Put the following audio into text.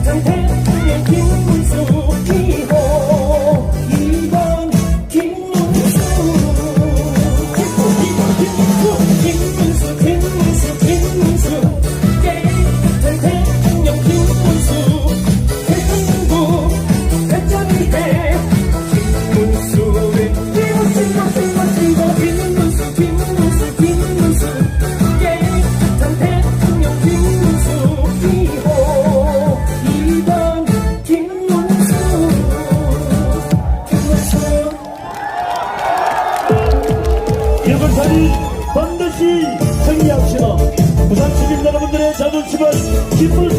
전 대통령 김문수 2호 2번 김문수 전 대통령 김문수 대통령부 대장이 돼 김문수를 찍어 김문수 전 대통령 김문수 2호 2번 김문수 이번 자리 반드시 승리합시다. 부산 시민 여러분들의 자존심을 기쁠